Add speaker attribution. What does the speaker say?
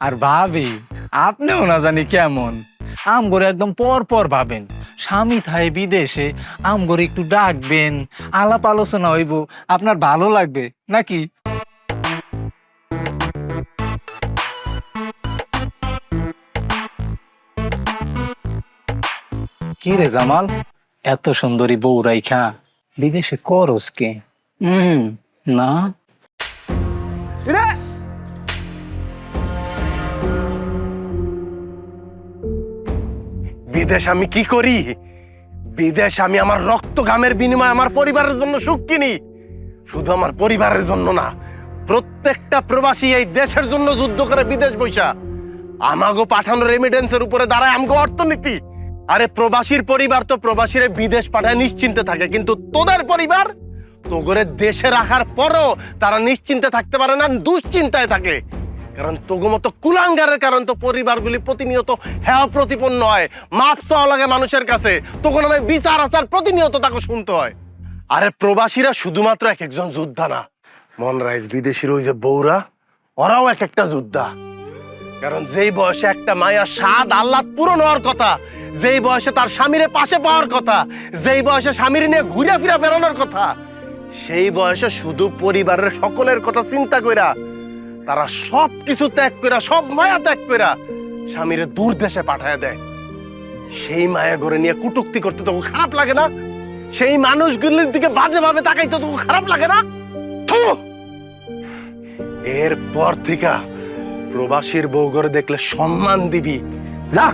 Speaker 1: আর ভাবি আপনিও না জানি কেমন আমগরে একদম পর পর ভাবেন। স্বামী থাই বিদেশে আমগরে একটু ডাকবেন, আলাপ আলোচনা হইব, আপনার ভালো লাগবে নাকি? কি রে জামাল, এত সুন্দরী বউ রাইখা বিদেশে করস কে? না
Speaker 2: বিদেশ আমি কি করি? বিদেশ আমি আমার রক্ত ঘামের বিনিময়ে আমার পরিবারের জন্য সুখ কিনি। শুধু আমার পরিবারের জন্য না, প্রত্যেকটা প্রবাসী এই দেশের জন্য যুদ্ধ করে বিদেশ বৈশা আমাগো পাঠানো রেমিটেন্সের উপরে দাঁড়ায় আমগো অর্থনীতি। আরে প্রবাসীর পরিবার তো প্রবাসীরে বিদেশ পাঠায় নিশ্চিন্তে থাকে, কিন্তু তোদের পরিবার তোগরে দেশে রাখার পরও তারা নিশ্চিন্তে থাকতে পারে না, দুশ্চিন্তায় থাকে। কারণ তোগো মতো কুলাঙ্গারের কারণ তো পরিবারগুলি প্রতিনিয়ত হেয় প্রতিপন্ন হয়, মাপ চাওয়া লাগে মানুষের কাছে, তখন আমি বিচার আচার প্রতিনিয়ত তাকে শুনতে হয়। আরে প্রবাসীরা শুধুমাত্র এক একজন যোদ্ধা না, মনরাইজ বিদেশির ওই যে বউরা, ওরাও এক একটা যোদ্ধা। কারণ যেই বয়সে একটা মায়া স্বাদ আহ্লাদ পূরণ হওয়ার কথা, যেই বয়সে তার স্বামীরে পাশে পাওয়ার কথা, যেই বয়সে স্বামীর নিয়ে ঘুরে ফিরা বেরোনোর কথা, সেই বয়সে শুধু পরিবারের সকলের কথা চিন্তা কইরা তারা সব কিছু ত্যাগ কইরা, সব মায়া ত্যাগ কইরা স্বামীরে দূর দেশে পাঠায় দেয়। সেই মায়া ঘরে নিয়ে কুটুক্তি করতে তো খারাপ লাগে না? সেই মানুষগুলির দিকে বাজে ভাবে তাকাইতে তো খারাপ লাগে না? এরপর থেকে প্রবাসীর বউ ঘরে দেখলে সম্মান দিবি। যা